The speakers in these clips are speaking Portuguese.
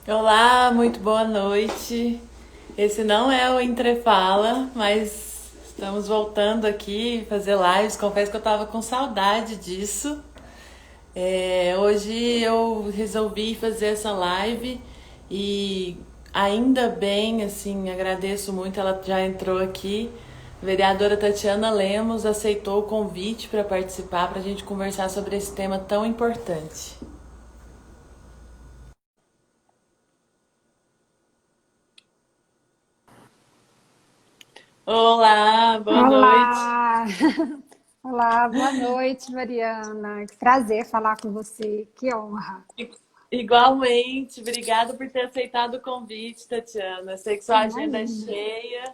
Olá, muito boa noite. Esse não é o Entrefala, mas estamos voltando aqui fazer lives. Confesso que eu tava com saudade disso. Hoje eu resolvi fazer essa live e ainda bem, assim, agradeço muito. Ela já entrou aqui. A vereadora Tatiana Lemos aceitou o convite para participar, para a gente conversar sobre esse tema tão importante. Olá, boa noite. Olá! Olá, boa noite, Mariana. Que prazer falar com você, que honra. Igualmente, obrigada por ter aceitado o convite, Tatiana. Eu sei que sua agenda é Imagina. cheia,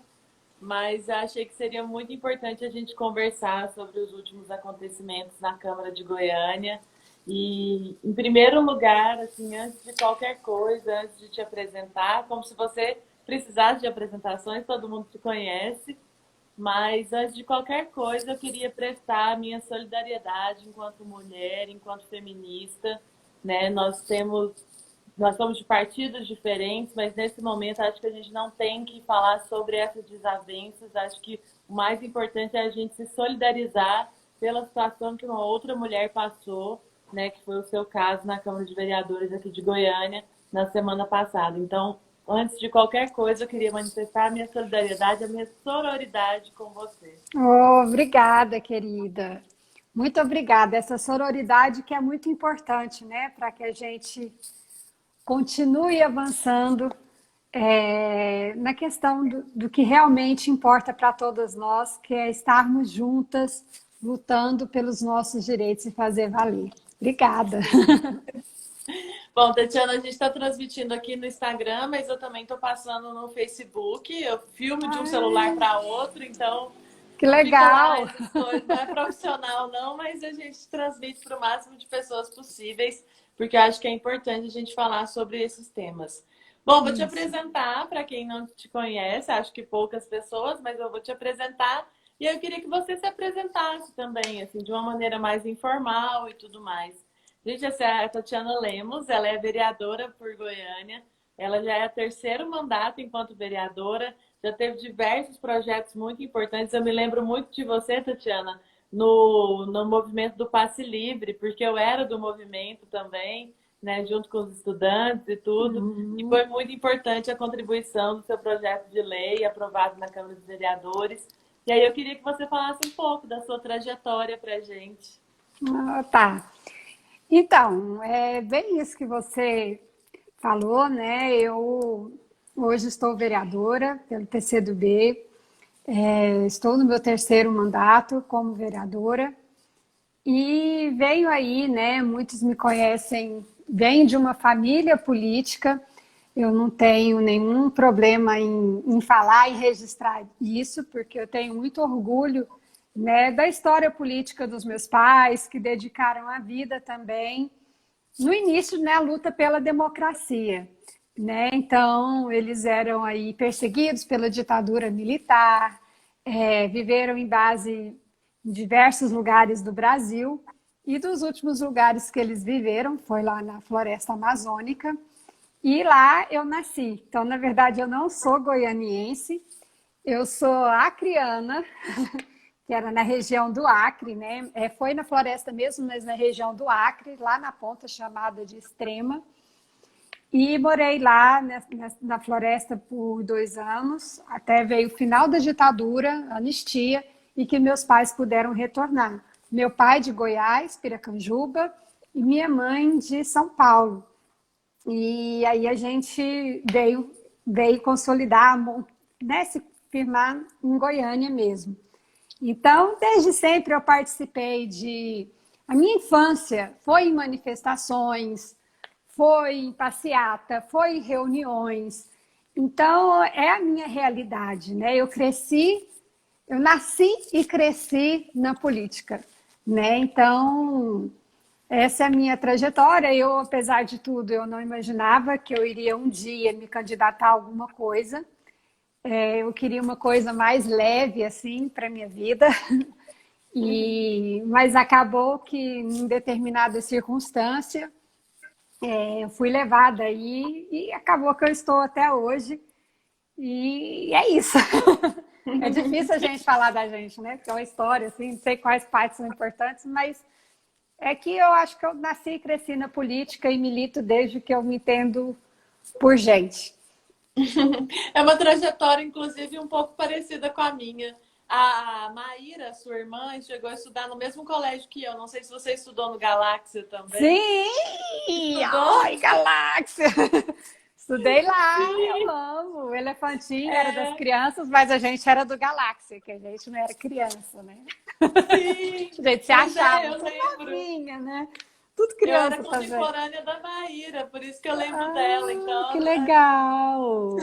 mas eu achei que seria muito importante a gente conversar sobre os últimos acontecimentos na Câmara de Goiânia. E, em primeiro lugar, assim, antes de qualquer coisa, antes de te apresentar, como se você precisasse de apresentações, todo mundo te conhece, mas antes de qualquer coisa, eu queria prestar a minha solidariedade enquanto mulher, enquanto feminista, né? Nós somos de partidos diferentes, mas nesse momento acho que a gente não tem que falar sobre essas desavenças. Acho que o mais importante é a gente se solidarizar pela situação que uma outra mulher passou, né? Que foi o seu caso na Câmara de Vereadores aqui de Goiânia na semana passada. Então, antes de qualquer coisa, eu queria manifestar a minha solidariedade, a minha sororidade com você. Oh, obrigada, querida. Muito obrigada. Essa sororidade que é muito importante, né, para que a gente continue avançando na questão do que realmente importa para todas nós, que é estarmos juntas, lutando pelos nossos direitos e fazer valer. Obrigada. Bom, Tatiana, a gente está transmitindo aqui no Instagram, mas eu também estou passando no Facebook. Eu filmo de um celular Ai, para outro, então que fica lá legal. essas coisas. Não é profissional, não, mas a gente transmite para o máximo de pessoas possíveis, porque eu acho que é importante a gente falar sobre esses temas. Bom, vou te Isso. apresentar para quem não te conhece, acho que poucas pessoas, mas eu vou te apresentar. E eu queria que você se apresentasse também, assim, de uma maneira mais informal e tudo mais. Gente, essa é a Tatiana Lemos, ela é vereadora por Goiânia, ela já é o terceiro mandato enquanto vereadora, já teve diversos projetos muito importantes. Eu me lembro muito de você, Tatiana, no movimento do Passe Livre, porque eu era do movimento também, né, junto com os estudantes e tudo, e Uhum. foi muito importante a contribuição do seu projeto de lei aprovado na Câmara dos Vereadores. E aí eu queria que você falasse um pouco da sua trajetória para a gente. Ah, tá. Então, é bem isso que você falou, né? Eu hoje estou vereadora pelo PCdoB, estou no meu terceiro mandato como vereadora e venho aí, né? Muitos me conhecem, venho de uma família política. Eu não tenho nenhum problema em falar e registrar isso, porque eu tenho muito orgulho, né, da história política dos meus pais, que dedicaram a vida também no início, né, a luta pela democracia, né? Então, eles eram aí perseguidos pela ditadura militar, viveram em base em diversos lugares do Brasil, e dos últimos lugares que eles viveram foi lá na Floresta Amazônica, e lá eu nasci. Então, na verdade, eu não sou goianiense, eu sou acriana, que era na região do Acre, né? Foi na floresta mesmo, mas na região do Acre, lá na ponta chamada de Extrema. E morei lá na floresta por 2 anos, até veio o final da ditadura, anistia, e que meus pais puderam retornar. Meu pai de Goiás, Piracanjuba, e minha mãe de São Paulo. E aí a gente veio consolidar, né, se firmar em Goiânia mesmo. Então, desde sempre eu participei de. A minha infância foi em manifestações, foi em passeata, foi em reuniões. Então, é a minha realidade, né? Eu nasci e cresci na política, né? Então, essa é a minha trajetória. Eu, apesar de tudo, eu não imaginava que eu iria um dia me candidatar a alguma coisa. Eu queria uma coisa mais leve, assim, para minha vida. Mas acabou que, em determinada circunstância, Eu fui levada aí e acabou que eu estou até hoje. E é isso. É difícil a gente falar da gente, né? Porque é uma história, assim, não sei quais partes são importantes, mas é que eu acho que eu nasci e cresci na política e milito desde que eu me entendo por gente. É uma trajetória, inclusive, um pouco parecida com a minha. A Maíra, sua irmã, chegou a estudar no mesmo colégio que eu. Não sei se você estudou no Galáxia também. Sim! Estudou? Ai, galáxia! Estudei lá, eu Sim. amo. O Elefantinho era das É, crianças, mas a gente era do Galáxia, que a gente não era criança, né? sim. A gente se Pois é, achava eu tudo lembro. novinha, né? Tudo Eu era criança também. contemporânea da Maíra, por isso que eu lembro dela. Ah, que Então, legal!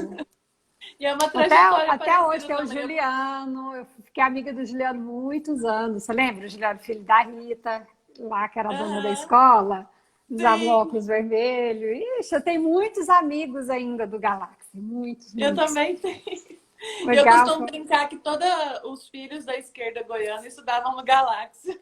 e é uma Até, trajetória até hoje parecida tem o também. Juliano, eu fiquei amiga do Juliano muitos anos. Você lembra? O Juliano, filho da Rita, lá que era a dona da Aham, escola, usava o sim. óculos vermelho. Ixi, eu tenho muitos amigos ainda do Galáxia, muitos, Eu muitos. também tenho. Eu Legal. costumo brincar que todos os filhos da esquerda goiana estudavam no Galáxia.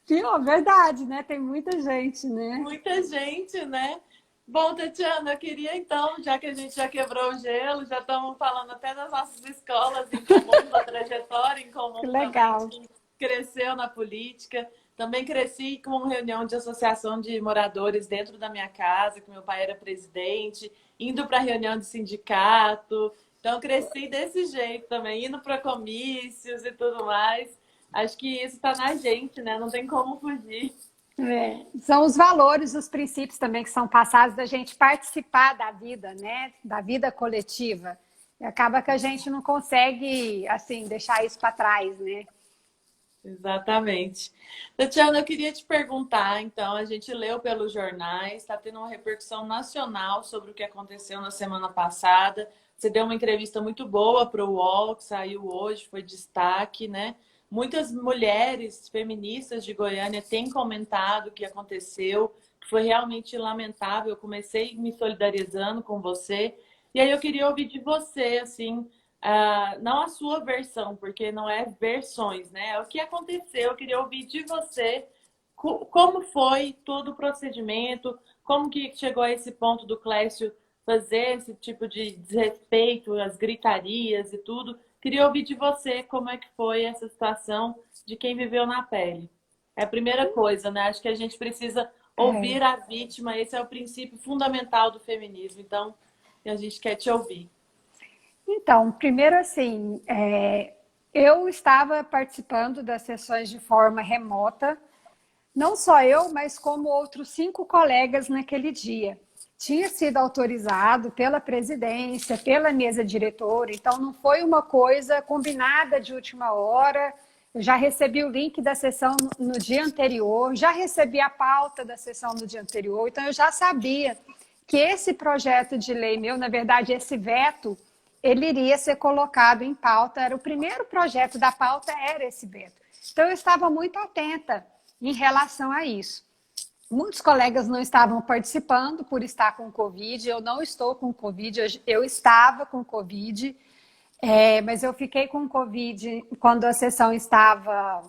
Viu? Verdade, né? Tem muita gente, né? Muita gente, né? Bom, Tatiana, eu queria então, já que a gente já quebrou o gelo, já estamos falando até das nossas escolas em comum, da trajetória em Que comum também, de legal. quem cresceu na política. Também cresci com reunião de associação de moradores dentro da minha casa, que meu pai era presidente, indo para reunião de sindicato. Então, cresci desse jeito também, indo para comícios e tudo mais. Acho que isso está na gente, né? Não tem como fugir. É, são os valores, os princípios também que são passados da gente participar da vida, né? Da vida coletiva. E acaba que a gente não consegue, assim, deixar isso para trás, né? Exatamente. Tatiana, eu queria te perguntar, então, a gente leu pelos jornais, está tendo uma repercussão nacional sobre o que aconteceu na semana passada. Você deu uma entrevista muito boa para o UOL, que saiu hoje, foi destaque, né? Muitas mulheres feministas de Goiânia têm comentado o que aconteceu, que foi realmente lamentável. Eu comecei me solidarizando com você. E aí eu queria ouvir de você, assim, não a sua versão, porque não é versões, né? É o que aconteceu. Eu queria ouvir de você como foi todo o procedimento, como que chegou a esse ponto do Clécio fazer esse tipo de desrespeito, as gritarias e tudo. Queria ouvir de você como é que foi essa situação de quem viveu na pele. É a primeira coisa, né? Acho que a gente precisa É. ouvir a vítima. Esse é o princípio fundamental do feminismo. Então, a gente quer te ouvir. Então, primeiro assim, eu estava participando das sessões de forma remota, não só eu, mas como outros 5 colegas naquele dia. Tinha sido autorizado pela presidência, pela mesa diretora, então não foi uma coisa combinada de última hora. Eu já recebi o link da sessão no dia anterior, já recebi a pauta da sessão no dia anterior, então eu já sabia que esse projeto de lei meu, na verdade, esse veto, ele iria ser colocado em pauta. Era o primeiro projeto da pauta, era esse veto. Então eu estava muito atenta em relação a isso. Muitos colegas não estavam participando por estar com Covid. Eu não estou com Covid, eu estava com Covid, mas eu fiquei com Covid quando a sessão estava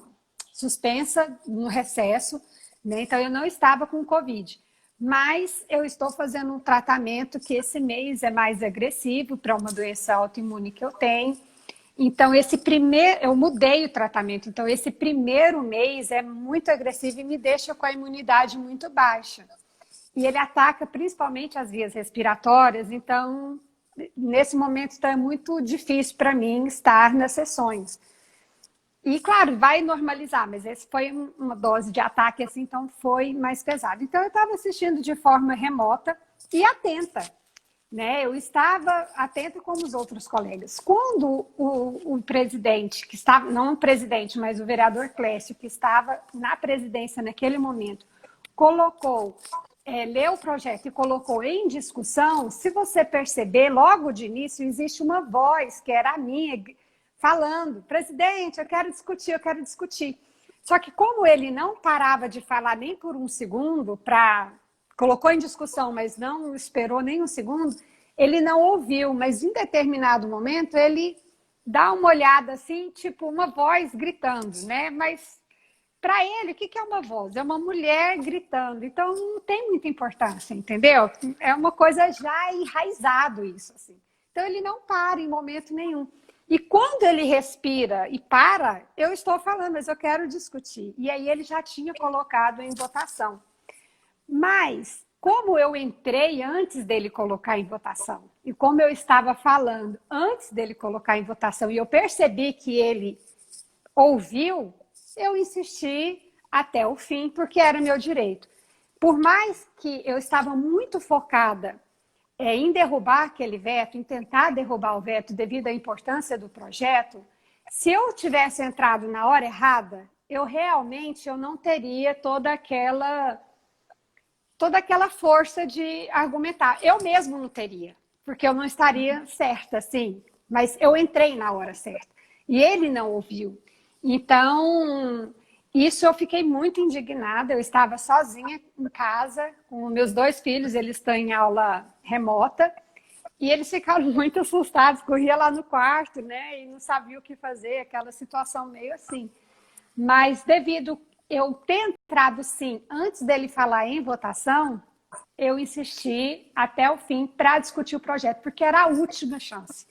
suspensa no recesso, né? Então eu não estava com Covid. Mas eu estou fazendo um tratamento que esse mês é mais agressivo para uma doença autoimune que eu tenho. Então, eu mudei o tratamento. Então, esse primeiro mês é muito agressivo e me deixa com a imunidade muito baixa. E ele ataca principalmente as vias respiratórias. Então, nesse momento, está muito difícil para mim estar nas sessões. E, claro, vai normalizar, mas esse foi uma dose de ataque, assim, então foi mais pesado. Então, eu estava assistindo de forma remota e atenta, né? Eu estava atenta como os outros colegas. Quando o presidente, que estava, não o presidente, mas o vereador Clécio, que estava na presidência naquele momento, leu o projeto e colocou em discussão, se você perceber, logo de início, existe uma voz, que era a minha, falando, presidente, eu quero discutir, eu quero discutir. Só que como ele não parava de falar nem por um segundo, colocou em discussão, mas não esperou nem um segundo, ele não ouviu, mas em determinado momento ele dá uma olhada assim, tipo uma voz gritando, né? Mas para ele, o que é uma voz? É uma mulher gritando. Então, não tem muita importância, entendeu? É uma coisa já enraizado isso, assim. Então, ele não para em momento nenhum. E quando ele respira e para, eu estou falando, mas eu quero discutir. E aí ele já tinha colocado em votação. Mas, como eu entrei antes dele colocar em votação, e como eu estava falando antes dele colocar em votação, e eu percebi que ele ouviu, eu insisti até o fim, porque era meu direito. Por mais que eu estava muito focada em derrubar aquele veto, em tentar derrubar o veto devido à importância do projeto, se eu tivesse entrado na hora errada, eu não teria toda aquela força de argumentar. Eu mesmo não teria, porque eu não estaria certa, assim. Mas eu entrei na hora certa. E ele não ouviu. Então, isso eu fiquei muito indignada. Eu estava sozinha em casa, com meus 2 filhos, eles estão em aula remota. E eles ficaram muito assustados, corria lá no quarto, né? E não sabia o que fazer, aquela situação meio assim. Mas devido eu ter entrado sim antes dele falar em votação, eu insisti até o fim para discutir o projeto, porque era a última chance.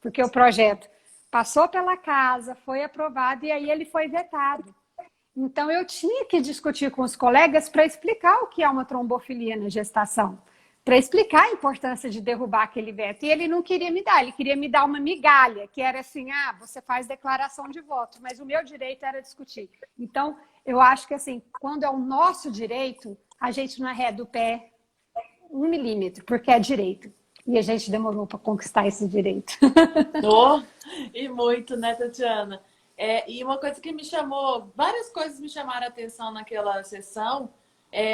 Porque o projeto passou pela casa, foi aprovado e aí ele foi vetado. Então eu tinha que discutir com os colegas para explicar o que é uma trombofilia na gestação, para explicar a importância de derrubar aquele veto. E ele não queria me dar, ele queria me dar uma migalha, que era assim, você faz declaração de voto, mas o meu direito era discutir. Então, eu acho que assim, quando é o nosso direito, a gente não arreda o pé 1 milímetro, porque é direito. E a gente demorou para conquistar esse direito. Oh, e muito, né, Tatiana? E uma coisa que me chamou, várias coisas me chamaram a atenção naquela sessão,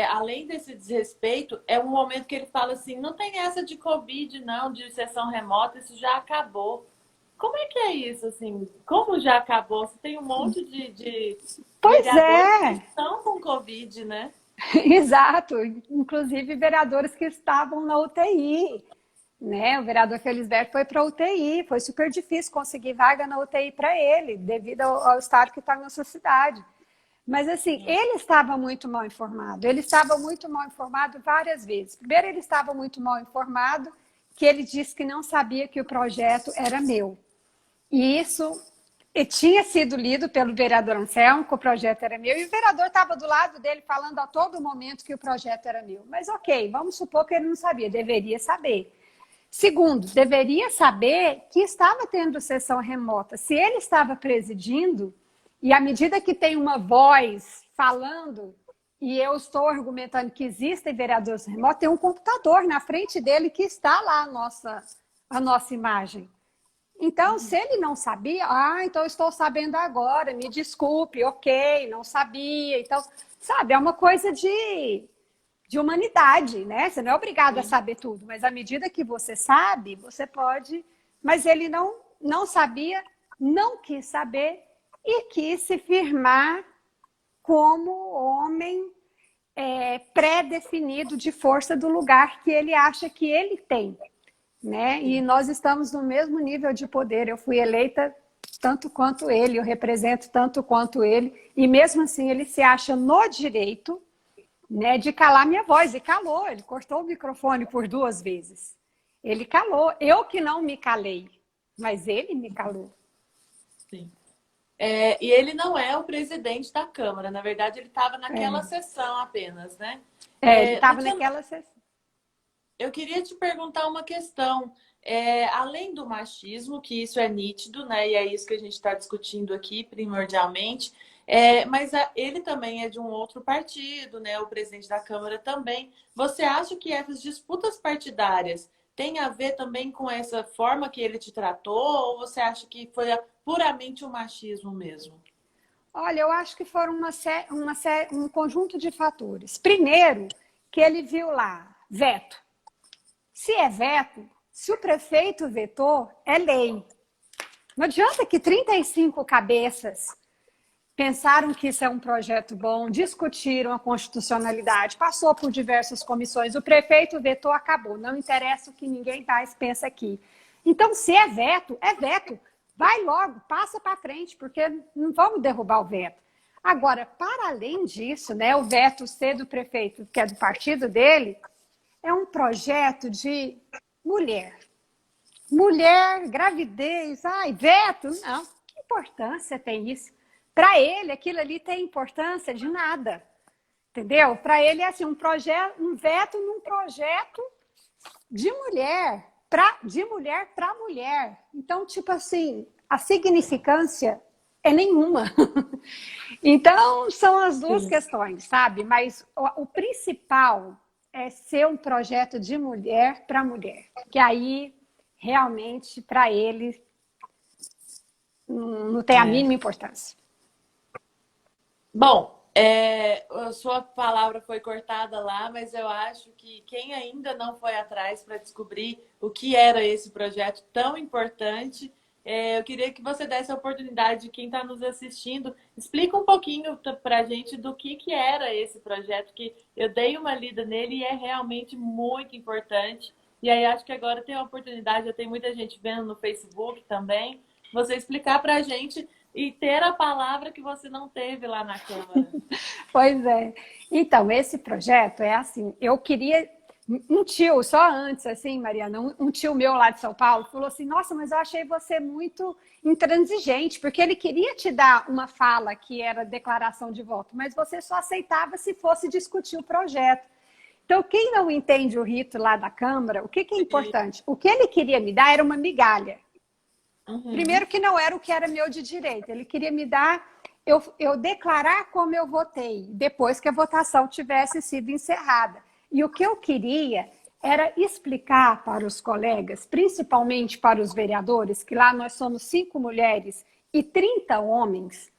além desse desrespeito, é um momento que ele fala assim, não tem essa de Covid, não, de sessão remota, isso já acabou. Como é que é isso, assim? Como já acabou? Você tem um monte de Pois vereadores que é, estão com Covid, né? exato. Inclusive vereadores que estavam na UTI. Né? O vereador Felisberto foi para a UTI, foi super difícil conseguir vaga na UTI para ele, devido ao estado que está na nossa cidade. Mas assim, ele estava muito mal informado, ele estava muito mal informado várias vezes. Primeiro, ele estava muito mal informado, que ele disse que não sabia que o projeto era meu. E isso tinha sido lido pelo vereador Anselmo, que o projeto era meu, e o vereador estava do lado dele falando a todo momento que o projeto era meu. Mas ok, vamos supor que ele não sabia, deveria saber. Segundo, deveria saber que estava tendo sessão remota. Se ele estava presidindo, e à medida que tem uma voz falando, e eu estou argumentando que existem vereadores remotos, tem um computador na frente dele que está lá a nossa imagem. Então, se ele não sabia, então eu estou sabendo agora, me desculpe, ok, não sabia. Então, sabe, é uma coisa de humanidade, né? Você não é obrigado a saber tudo, mas à medida que você sabe, você pode. Mas ele não sabia, não quis saber e quis se firmar como homem pré-definido de força do lugar que ele acha que ele tem, né? E nós estamos no mesmo nível de poder. Eu fui eleita tanto quanto ele, eu represento tanto quanto ele, e mesmo assim ele se acha no direito, né, de calar minha voz, e calou, ele cortou o microfone por 2 vezes. Ele calou, eu que não me calei, mas ele me calou. Sim. E ele não é o presidente da Câmara, na verdade ele estava naquela sessão apenas, né? Ele estava naquela sessão. Eu queria te perguntar uma questão. Além do machismo, que isso é nítido, né? E é isso que a gente está discutindo aqui, primordialmente. Mas ele também é de um outro partido, né? O presidente da Câmara também. Você acha que essas disputas partidárias têm a ver também com essa forma que ele te tratou? Ou você acha que foi puramente o machismo mesmo? Olha, eu acho que foram um conjunto de fatores. Primeiro, que ele viu lá, veto. Se é veto, se o prefeito vetou, é lei. Não adianta que 35 cabeças pensaram que isso é um projeto bom, discutiram a constitucionalidade, passou por diversas comissões, o prefeito vetou, acabou. Não interessa o que ninguém mais pensa aqui. Então, se é veto, é veto. Vai logo, passa para frente, porque não vamos derrubar o veto. Agora, para além disso, né, o veto C do prefeito, que é do partido dele, é um projeto de mulher. Mulher, gravidez, ai, veto, não. Que importância tem isso? Para ele, aquilo ali tem importância de nada. Entendeu? Para ele é assim, um veto num projeto de mulher, de mulher para mulher. Então, tipo assim, a significância é nenhuma. Então, são as duas Sim. questões, sabe? Mas o principal é ser um projeto de mulher para mulher. Que aí, realmente, para ele, não tem a É. mínima importância. Bom, a sua palavra foi cortada lá, mas eu acho que quem ainda não foi atrás para descobrir o que era esse projeto tão importante, eu queria que você desse a oportunidade de quem está nos assistindo, explica um pouquinho para a gente do que era esse projeto, que eu dei uma lida nele e é realmente muito importante. E aí acho que agora tem a oportunidade, já tem muita gente vendo no Facebook também, você explicar para a gente e ter a palavra que você não teve lá na Câmara. Pois é. Então, esse projeto é assim, eu queria. Um tio, só antes, assim, Mariana, um tio meu lá de São Paulo falou assim: Nossa, mas eu achei você muito intransigente, porque ele queria te dar uma fala que era declaração de voto, mas você só aceitava se fosse discutir o projeto. Então, quem não entende o rito lá da Câmara, o que é importante? O que ele queria me dar era uma migalha. Uhum. Primeiro que não era o que era meu de direito, ele queria me dar, eu declarar como eu votei, depois que a votação tivesse sido encerrada. E o que eu queria era explicar para os colegas, principalmente para os vereadores, que lá nós somos 5 mulheres e 30 homens,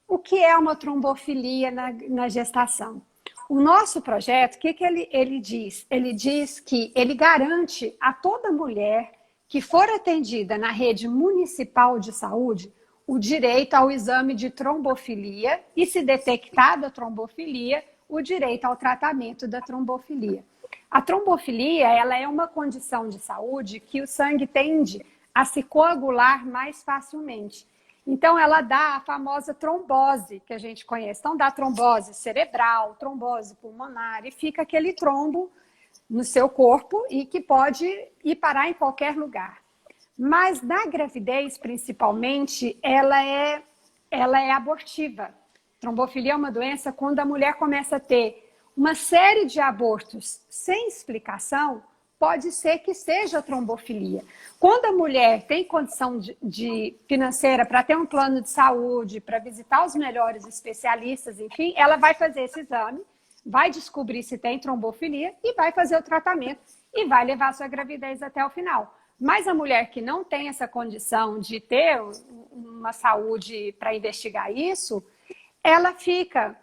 o que é uma trombofilia na gestação. O nosso projeto, o que ele diz? Ele diz que ele garante a toda mulher que for atendida na rede municipal de saúde o direito ao exame de trombofilia e, se detectada a trombofilia, o direito ao tratamento da trombofilia. A trombofilia, ela é uma condição de saúde que o sangue tende a se coagular mais facilmente. Então, ela dá a famosa trombose, que a gente conhece. Então, dá trombose cerebral, trombose pulmonar, e fica aquele trombo no seu corpo e que pode ir parar em qualquer lugar. Mas na gravidez, principalmente, ela é abortiva. Trombofilia é uma doença quando a mulher começa a ter uma série de abortos sem explicação, pode ser que seja trombofilia. Quando a mulher tem condição de financeira para ter um plano de saúde, para visitar os melhores especialistas, enfim, ela vai fazer esse exame, vai descobrir se tem trombofilia e vai fazer o tratamento e vai levar a sua gravidez até o final. Mas a mulher que não tem essa condição de ter uma saúde para investigar isso, ela fica,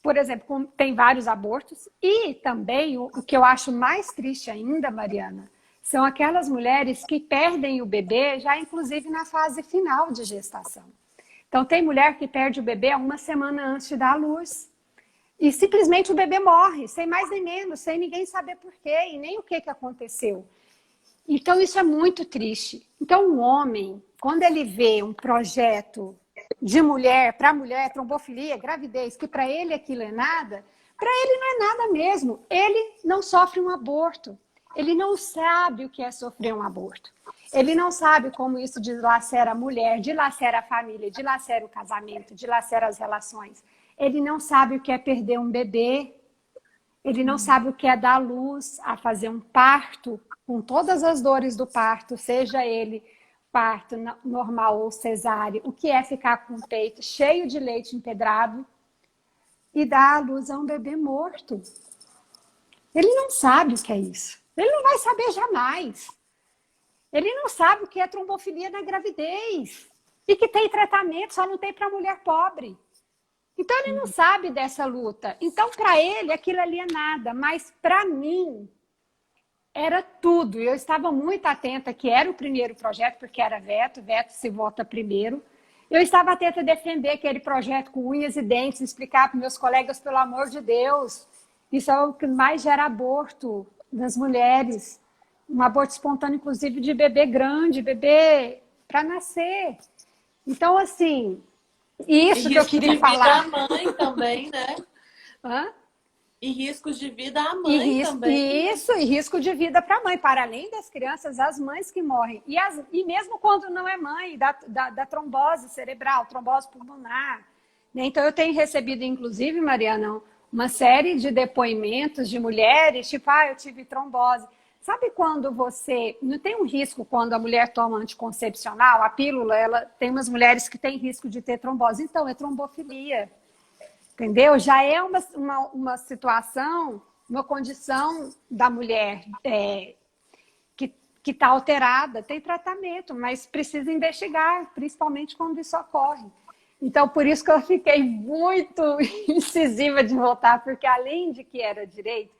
por exemplo, tem vários abortos e também o que eu acho mais triste ainda, Mariana, são aquelas mulheres que perdem o bebê já inclusive na fase final de gestação. Então tem mulher que perde o bebê uma semana antes de dar à luz e simplesmente o bebê morre, sem mais nem menos, sem ninguém saber por quê e nem o que aconteceu. Então isso é muito triste. Então um homem, quando ele vê um projeto de mulher para mulher, trombofilia, gravidez, que para ele aquilo é nada, para ele não é nada mesmo. Ele não sofre um aborto. Ele não sabe o que é sofrer um aborto. Ele não sabe como isso dilacera a mulher, dilacera a família, dilacera o casamento, dilacera as relações. Ele não sabe o que é perder um bebê. Ele não sabe o que é dar luz a fazer um parto, com todas as dores do parto, seja ele parto normal ou cesáreo, o que é ficar com o peito cheio de leite empedrado e dar à luz a um bebê morto. Ele não sabe o que é isso. Ele não vai saber jamais. Ele não sabe o que é trombofilia na gravidez e que tem tratamento, só não tem para mulher pobre. Então ele não sabe dessa luta. Então para ele aquilo ali é nada, mas para mim era tudo. Eu estava muito atenta que era o primeiro projeto, porque era veto se vota primeiro. Eu estava atenta a defender aquele projeto com unhas e dentes, explicar para meus colegas, pelo amor de Deus, isso é o que mais gera aborto das mulheres. Um aborto espontâneo, inclusive, de bebê grande, bebê para nascer. Então, assim, E Isso que eu risco queria de vida à falar. mãe também, né? Hã? E riscos de vida à E mãe risco, também, né? isso, e risco de vida para a mãe, para além das crianças, as mães que morrem. E mesmo quando não é mãe, da trombose cerebral, trombose pulmonar. Né? Então, eu tenho recebido, inclusive, Mariana, uma série de depoimentos de mulheres, tipo, eu tive trombose. Sabe quando você. Não tem um risco quando a mulher toma anticoncepcional, a pílula, ela tem umas mulheres que têm risco de ter trombose. Então, é trombofilia. Entendeu? Já é uma situação, uma condição da mulher que está alterada, tem tratamento, mas precisa investigar, principalmente quando isso ocorre. Então, por isso que eu fiquei muito incisiva de votar, porque além de que era direito,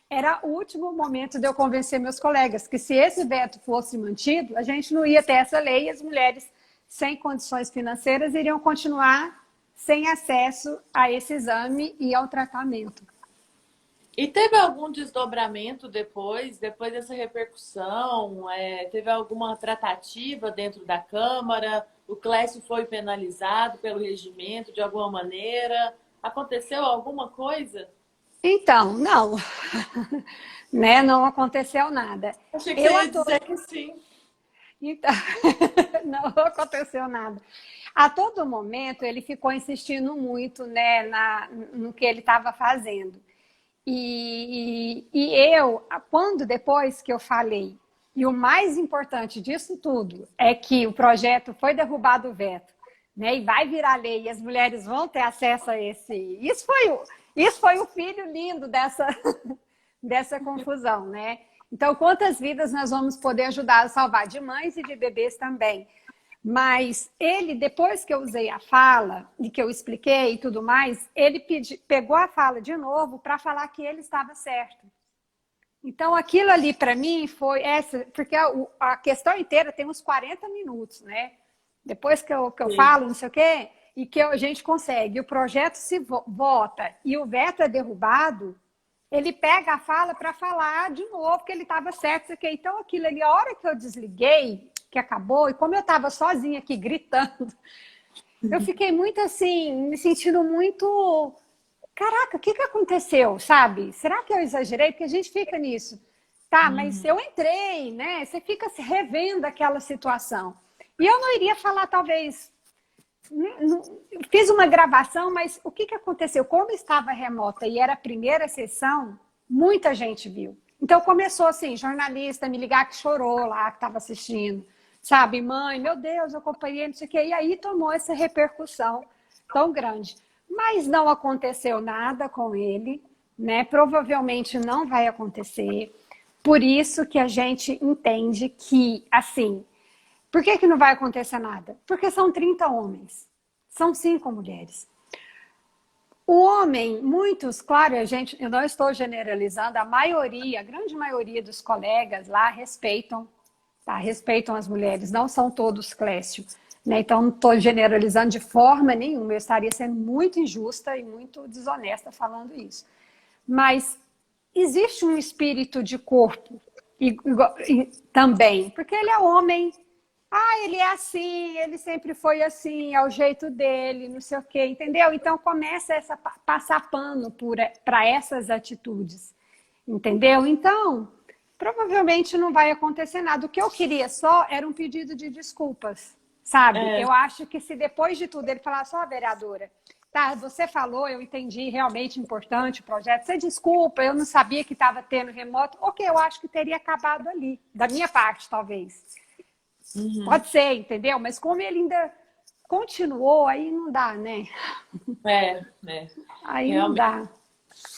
era o último momento de eu convencer meus colegas que se esse veto fosse mantido, a gente não ia ter essa lei e as mulheres sem condições financeiras iriam continuar sem acesso a esse exame e ao tratamento. E teve algum desdobramento depois dessa repercussão? Teve alguma tratativa dentro da Câmara? O Clécio foi penalizado pelo regimento de alguma maneira? Aconteceu alguma coisa? Então, não, né? Não aconteceu nada. Achei que você Eu ia a todo dizer que sim. Então, não aconteceu nada. A todo momento ele ficou insistindo muito, né, no que ele estava fazendo. E eu, quando depois que eu falei, e o mais importante disso tudo é que o projeto foi derrubado o veto, né, e vai virar lei, e as mulheres vão ter acesso a esse. Isso foi o filho lindo dessa confusão, né? Então, quantas vidas nós vamos poder ajudar a salvar de mães e de bebês também? Mas ele, depois que eu usei a fala e que eu expliquei e tudo mais, ele pegou a fala de novo para falar que ele estava certo. Então, aquilo ali para mim foi essa, porque a questão inteira tem uns 40 minutos, né? Depois que eu Sim. falo, não sei o quê, e que a gente consegue, o projeto se vota e o veto é derrubado, ele pega a fala para falar de novo que ele estava certo. Então, aquilo ali, a hora que eu desliguei, que acabou, e como eu estava sozinha aqui gritando, eu fiquei muito assim, me sentindo muito. Caraca, o que aconteceu, sabe? Será que eu exagerei? Porque a gente fica nisso. Tá, mas Uhum. eu entrei, né? Você fica se revendo aquela situação. E eu não iria falar, talvez. Fiz uma gravação, mas o que aconteceu? Como estava remota e era a primeira sessão, muita gente viu. Então começou assim, jornalista me ligar que chorou lá, que estava assistindo. Sabe, mãe, meu Deus, eu acompanhei, não sei o quê. E aí tomou essa repercussão tão grande. Mas não aconteceu nada com ele, né? Provavelmente não vai acontecer. Por isso que a gente entende que, assim, por que não vai acontecer nada? Porque são 30 homens, são 5 mulheres. O homem, muitos, claro, eu não estou generalizando, a maioria, a grande maioria dos colegas lá respeitam, tá? Respeitam as mulheres, não são todos Clécio. Né? Então, não estou generalizando de forma nenhuma, eu estaria sendo muito injusta e muito desonesta falando isso. Mas existe um espírito de corpo também, porque ele é homem. Ele é assim, ele sempre foi assim, é o jeito dele, não sei o quê, entendeu? Então começa a passar pano para essas atitudes, entendeu? Então, provavelmente não vai acontecer nada. O que eu queria só era um pedido de desculpas, sabe? É. Eu acho que se depois de tudo ele falasse, vereadora, tá, você falou, eu entendi, realmente importante o projeto, você desculpa, eu não sabia que estava tendo remoto, ok, eu acho que teria acabado ali, da minha parte, talvez. Uhum. Pode ser, entendeu? Mas como ele ainda continuou, aí não dá, né? É, é. Aí não Realmente. dá.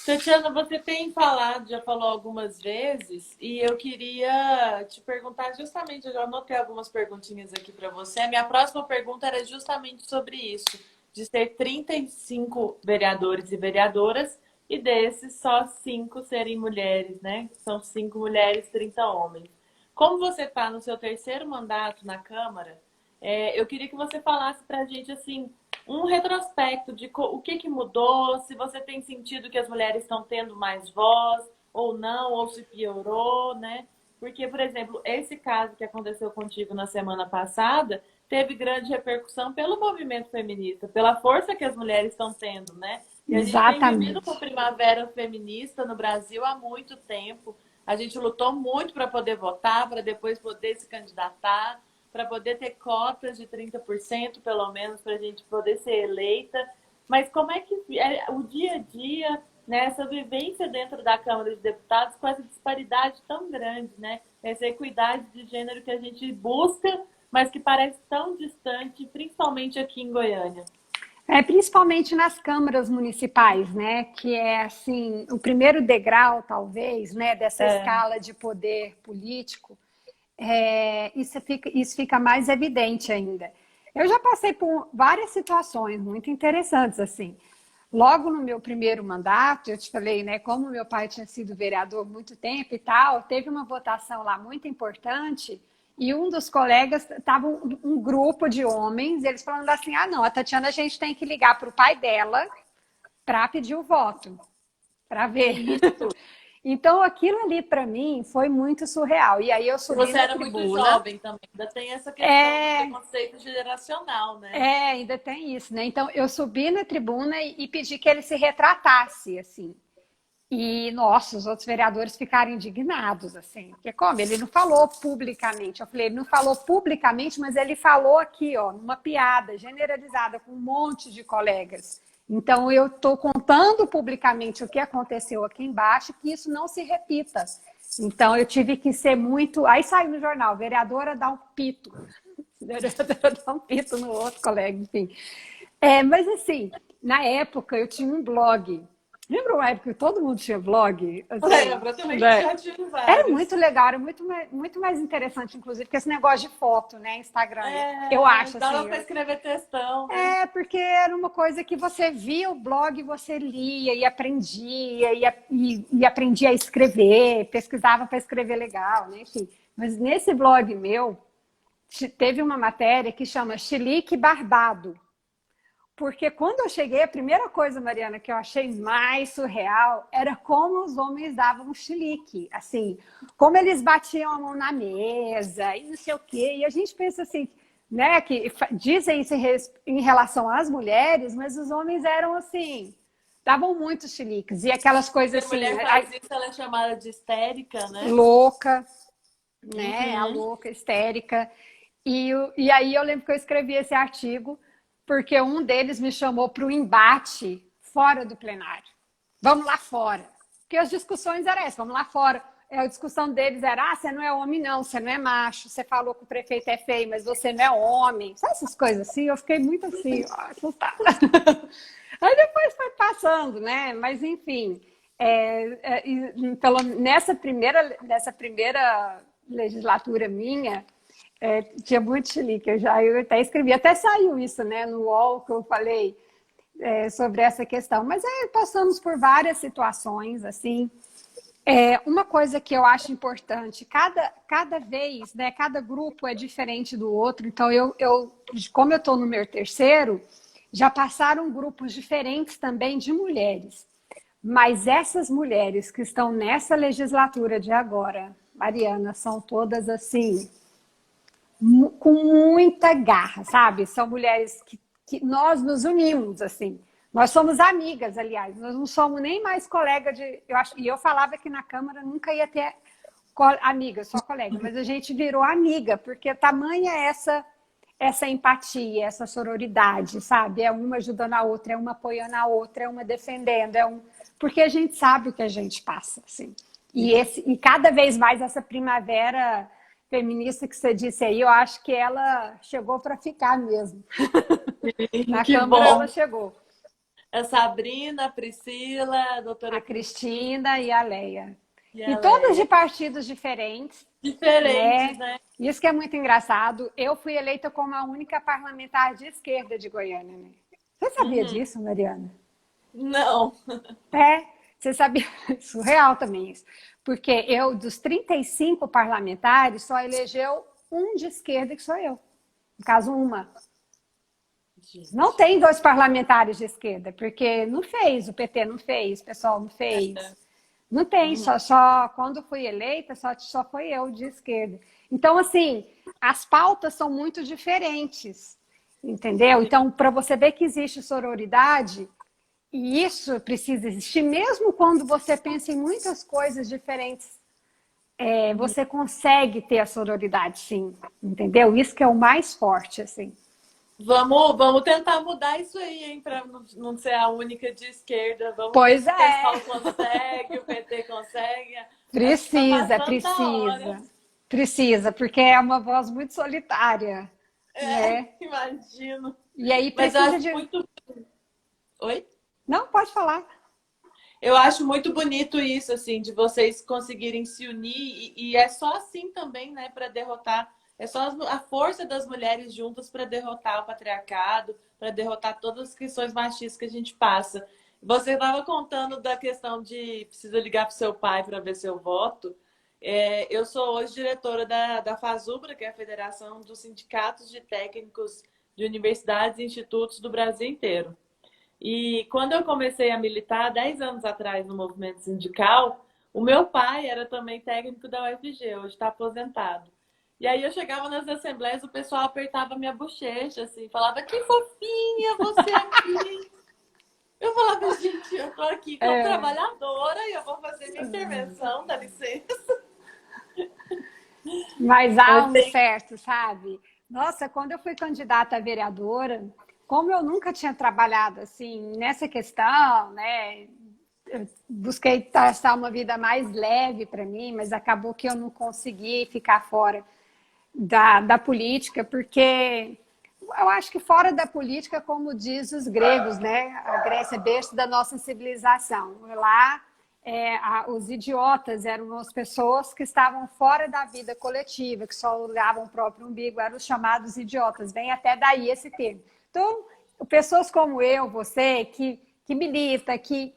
Tatiana, você tem falado, já falou algumas vezes, e eu queria te perguntar justamente, eu já anotei algumas perguntinhas aqui para você. A minha próxima pergunta era justamente sobre isso, de ser 35 vereadores e vereadoras, e desses só 5 serem mulheres, né? São 5 mulheres, 30 homens. Como você está no seu terceiro mandato na Câmara, eu queria que você falasse para a gente, assim, um retrospecto de o que mudou, se você tem sentido que as mulheres estão tendo mais voz ou não, ou se piorou, né? Porque, por exemplo, esse caso que aconteceu contigo na semana passada teve grande repercussão pelo movimento feminista, pela força que as mulheres estão tendo, né? E a gente tem vivido Exatamente. uma primavera feminista no Brasil há muito tempo. A gente lutou muito para poder votar, para depois poder se candidatar, para poder ter cotas de 30% pelo menos, para a gente poder ser eleita. Mas como é que é o dia a dia, né, essa vivência dentro da Câmara de Deputados com essa disparidade tão grande, né? Essa equidade de gênero que a gente busca, mas que parece tão distante, principalmente aqui em Goiânia. Principalmente nas câmaras municipais, né? Que é assim o primeiro degrau, talvez, né? Dessa É, escala de poder político. Isso fica mais evidente ainda. Eu já passei por várias situações muito interessantes assim. Logo no meu primeiro mandato, eu te falei, né? Como meu pai tinha sido vereador há muito tempo e tal, teve uma votação lá muito importante. E um dos colegas estava um grupo de homens, eles falando assim: ah, não, a Tatiana, a gente tem que ligar para o pai dela para pedir o voto, para que ver. isso? Então, aquilo ali para mim foi muito surreal. E aí eu E subi você na era muito tribuna. jovem também. Ainda tem essa questão do É, preconceito geracional, né? ainda tem isso, né? Então, eu subi na tribuna e pedi que ele se retratasse, assim. E, nossa, os outros vereadores ficaram indignados, assim. Porque como? Ele não falou publicamente. Eu falei, ele não falou publicamente, mas ele falou aqui, ó, numa piada generalizada com um monte de colegas. Então, eu estou contando publicamente o que aconteceu aqui embaixo, que isso não se repita. Então, eu tive que ser muito... Aí saiu no jornal, vereadora dá um pito. Vereadora dá um pito no outro colega, enfim. Mas, assim, na época, eu tinha um blog. Lembra uma época que todo mundo tinha blog? Assim, Lembra, eu também né? já tive Era muito vários. legal, era muito mais interessante, inclusive, que esse negócio de foto, né? Instagram. Eu É, acho, dava assim. para escrever textão, né? Porque era uma coisa que você via o blog, você lia e aprendia, e aprendia a escrever, pesquisava para escrever legal, né? Enfim. Mas nesse blog meu, teve uma matéria que chama Chilique Barbado. Porque quando eu cheguei, a primeira coisa, Mariana, que eu achei mais surreal era como os homens davam um chilique, assim, como eles batiam a mão na mesa e não sei o quê. E a gente pensa assim, né, que dizem isso em relação às mulheres, mas os homens eram assim, davam muitos chiliques. E aquelas Se coisas a assim, mulher faz isso, ela é chamada de histérica, né? louca, né, a Uhum. louca, histérica. E aí eu lembro que eu escrevi esse artigo porque um deles me chamou para o embate fora do plenário. Vamos lá fora. Porque as discussões eram essas, vamos lá fora. A discussão deles era, você não é homem não, você não é macho, você falou que o prefeito é feio, mas você não é homem. Sabe essas coisas assim? Eu fiquei muito assim, assustada. Aí depois foi passando, né? Mas enfim, nessa primeira legislatura minha, tinha muito chilique. Eu até escrevi, até saiu isso, né, no UOL que eu falei sobre essa questão. Mas passamos por várias situações, assim. Uma coisa que eu acho importante, cada vez, né, cada grupo é diferente do outro. Então, como eu estou no meu terceiro, já passaram grupos diferentes também de mulheres. Mas essas mulheres que estão nessa legislatura de agora, Mariana, são todas assim, com muita garra, sabe? São mulheres que nós nos unimos, assim. Nós somos amigas, aliás, nós não somos nem mais colega de. E eu falava que na Câmara nunca ia ter amiga, só colega, mas a gente virou amiga, porque tamanha essa empatia, essa sororidade, sabe? É uma ajudando a outra, é uma apoiando a outra, é uma defendendo, porque a gente sabe o que a gente passa, assim. E cada vez mais essa primavera feminista que você disse aí, eu acho que ela chegou para ficar mesmo. Na Que Câmara ela bom. chegou. A Sabrina, a Priscila, a A doutora Cristina Cristina e a Leia. e E a todas de Leia. partidos diferentes, Diferentes, né? né? Isso que é muito engraçado. Eu fui eleita como a única parlamentar de esquerda de Goiânia, né? Você sabia Uhum. disso, Mariana? Não. Você sabia? Surreal também isso. Porque dos 35 parlamentares, só elegeu um de esquerda, que sou eu. No caso, uma. Não Gente. tem dois parlamentares de esquerda, porque não fez, o PT não fez, o pessoal não fez. Não tem, Uhum. só quando fui eleita, só foi eu de esquerda. Então, assim, as pautas são muito diferentes, entendeu? Então, para você ver que existe sororidade, e isso precisa existir, mesmo quando você pensa em muitas coisas diferentes, você consegue ter a sororidade, sim, entendeu? Isso que é o mais forte, assim. Vamos tentar mudar isso aí, hein, para não ser a única de esquerda. Vamos ver Pois se o pessoal é. consegue, o PT consegue. Acho que está Precisa, passando da hora. precisa. Precisa, porque é uma voz muito solitária, É, né? imagino. E aí Mas eu precisa acho de... muito. Oi? Não, pode falar. Eu acho muito bonito isso, assim, de vocês conseguirem se unir, e é só assim também, né, para derrotar. É só a força das mulheres juntas para derrotar o patriarcado, para derrotar todas as questões machistas que a gente passa. Você estava contando da questão de precisa ligar para o seu pai para ver seu voto. Eu sou hoje diretora da FASUBRA, que é a Federação dos Sindicatos de Técnicos de Universidades e Institutos do Brasil inteiro. E quando eu comecei a militar, 10 anos atrás, no movimento sindical, o meu pai era também técnico da UFG, hoje está aposentado. E aí eu chegava nas assembleias, o pessoal apertava minha bochecha, assim, falava, que fofinha você aqui. Eu falava, gente, eu tô aqui como É, trabalhadora e eu vou fazer minha intervenção, dá licença. mas há Mas um tem. certo, sabe? Nossa, quando eu fui candidata a vereadora, como eu nunca tinha trabalhado assim nessa questão, né? Eu busquei traçar uma vida mais leve para mim, mas acabou que eu não consegui ficar fora da política, porque eu acho que fora da política, como diz os gregos, né? A Grécia é berço da nossa civilização. Lá, os idiotas eram as pessoas que estavam fora da vida coletiva, que só olhavam o próprio umbigo, eram os chamados idiotas. Vem até daí esse termo. Então, pessoas como eu, você, que milita, que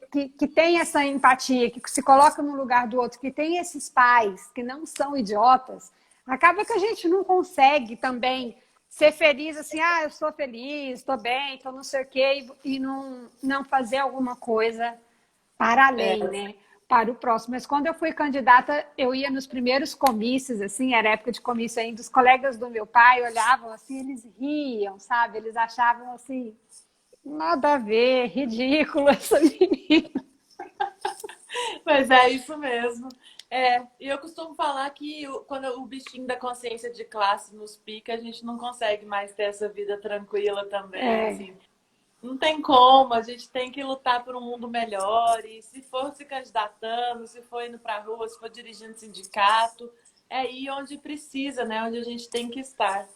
tem essa empatia, que se coloca no lugar do outro, que tem esses pais que não são idiotas, acaba que a gente não consegue também ser feliz assim, eu sou feliz, estou bem, estou não sei o quê, e não fazer alguma coisa para além, É, né? Para o próximo. Mas quando eu fui candidata, eu ia nos primeiros comícios, assim, era época de comício ainda, os colegas do meu pai olhavam assim, eles riam, sabe? Eles achavam assim, nada a ver, ridículo essa menina. mas é isso mesmo. E eu costumo falar que quando o bichinho da consciência de classe nos pica, a gente não consegue mais ter essa vida tranquila também, É, assim. Não tem como, a gente tem que lutar por um mundo melhor. E se for se candidatando, se for indo para a rua, se for dirigindo sindicato, é aí onde precisa, né? Onde a gente tem que estar.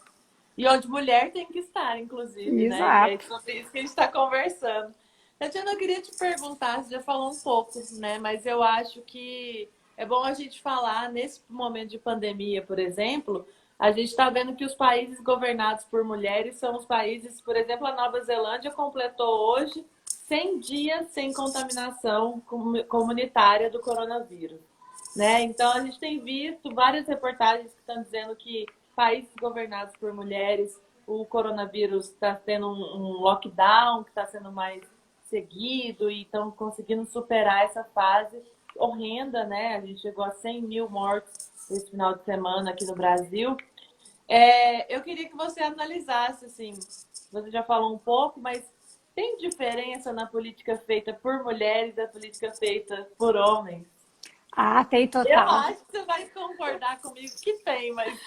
E onde mulher tem que estar, inclusive, né? E é exato. sobre isso que a gente está conversando. Tatiana, eu queria te perguntar, você já falou um pouco, né? Mas eu acho que é bom a gente falar, nesse momento de pandemia, por exemplo, a gente está vendo que os países governados por mulheres são os países, por exemplo, a Nova Zelândia completou hoje 100 dias sem contaminação comunitária do coronavírus, né? Então a gente tem visto várias reportagens que estão dizendo que países governados por mulheres, o coronavírus está tendo um lockdown que está sendo mais seguido e estão conseguindo superar essa fase horrenda, né? A gente chegou a 100 mil mortos esse final de semana aqui no Brasil. Eu queria que você analisasse, assim, você já falou um pouco, mas tem diferença na política feita por mulheres e da política feita por homens? Tem Eu total. acho que você vai concordar comigo que tem, mas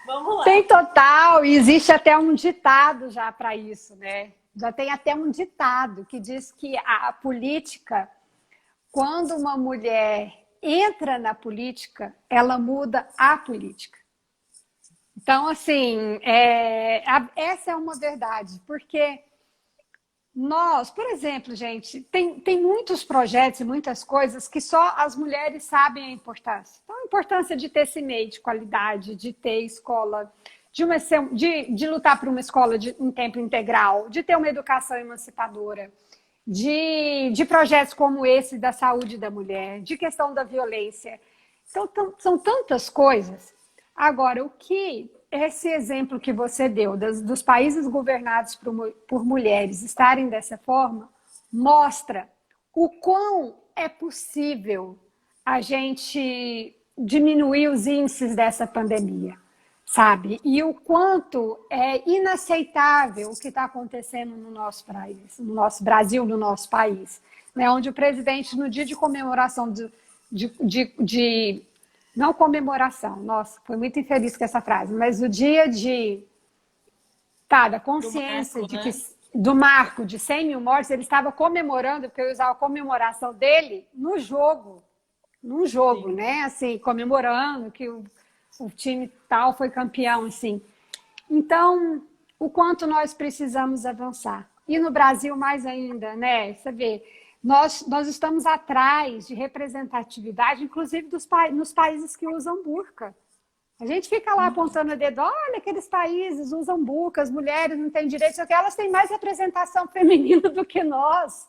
vamos Tem lá. total, e existe até um ditado já para isso, né? Já tem até um ditado que diz que a política, quando uma mulher entra na política, ela muda a política. Então, assim, essa é uma verdade, porque nós, por exemplo, gente, tem muitos projetos e muitas coisas que só as mulheres sabem a importância. Então, a importância de ter CMEI de qualidade, de ter escola, de lutar por uma escola em tempo integral, de ter uma educação emancipadora, de projetos como esse da saúde da mulher, de questão da violência. Então, são tantas coisas. Agora, o que esse exemplo que você deu dos países governados por mulheres estarem dessa forma mostra o quão é possível a gente diminuir os índices dessa pandemia. sabe? E o quanto é inaceitável o que está acontecendo no nosso país, no nosso Brasil, no nosso país, né? Onde o presidente, no dia de comemoração de não comemoração, nossa, foi muito infeliz com essa frase, mas o dia de, tá, da Do consciência marco, de que, né? do marco de 100 mil mortes, ele estava comemorando, porque eu usava a comemoração dele no jogo, num jogo, Sim. né? Assim, comemorando que o time tal foi campeão, assim. Então, o quanto nós precisamos avançar. E no Brasil, mais ainda, né? Você vê, nós estamos atrás de representatividade, inclusive nos países que usam burca. A gente fica lá apontando o dedo, olha, aqueles países usam burca, as mulheres não têm direito, só que elas têm mais representação feminina do que nós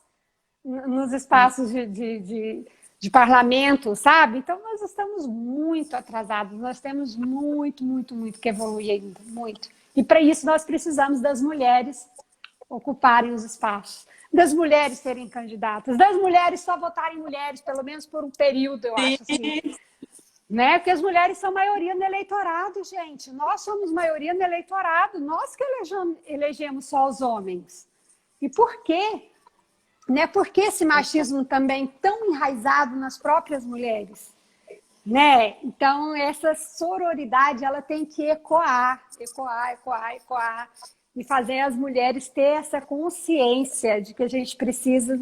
nos Sim. espaços de parlamento, sabe? Então, nós estamos muito atrasados, nós temos muito que evoluir ainda, muito. E para isso nós precisamos das mulheres ocuparem os espaços, das mulheres serem candidatas, das mulheres só votarem mulheres, pelo menos por um período, eu acho assim, Sim. né? Porque as mulheres são maioria no eleitorado, gente. Nós somos maioria no eleitorado, nós que elegemos só os homens. E por quê? Né? Por que esse machismo também tão enraizado nas próprias mulheres? Né? Então, essa sororidade ela tem que ecoar e fazer as mulheres ter essa consciência de que a gente precisa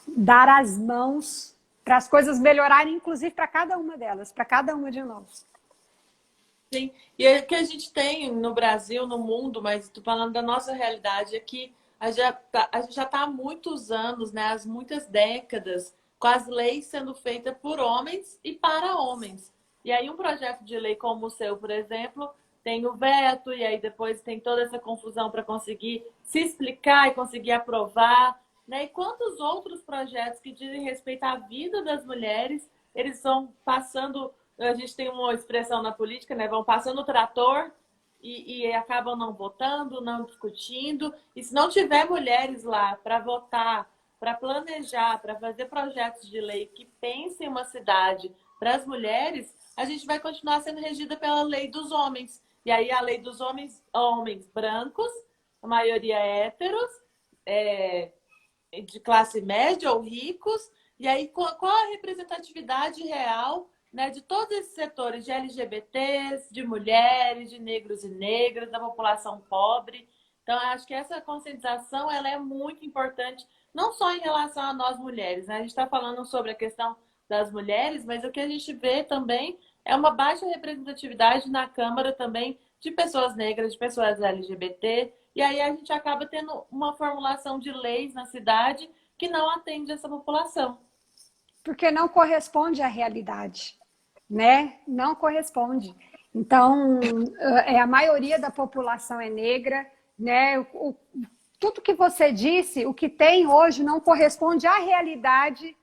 dar as mãos para as coisas melhorarem, inclusive para cada uma delas, para cada uma de nós. Sim. E é que a gente tem no Brasil, no mundo, mas estou falando da nossa realidade aqui, a gente já está há muitos anos, né, há muitas décadas, com as leis sendo feitas por homens e para homens. E aí um projeto de lei como o seu, por exemplo, tem o veto, e aí depois tem toda essa confusão para conseguir se explicar e conseguir aprovar, né? E quantos outros projetos que dizem respeito à vida das mulheres, eles vão passando, a gente tem uma expressão na política, né? Vão passando o trator e acabam não votando, não discutindo. E se não tiver mulheres lá para votar, para planejar, para fazer projetos de lei que pensem uma cidade para as mulheres, a gente vai continuar sendo regida pela lei dos homens. E aí a lei dos homens, homens brancos, a maioria héteros, é, de classe média ou ricos, e aí qual a representatividade real, né, de todos esses setores de LGBTs, de mulheres, de negros e negras, da população pobre. Então, acho que essa conscientização ela é muito importante, não só em relação a nós mulheres, né? A gente está falando sobre a questão das mulheres, mas o que a gente vê também é uma baixa representatividade na Câmara também de pessoas negras, de pessoas LGBT, e aí a gente acaba tendo uma formulação de leis na cidade que não atende essa população. Porque não corresponde à realidade, né? Não corresponde. Então, a maioria da população é negra, né? Tudo que você disse, o que tem hoje não corresponde à realidade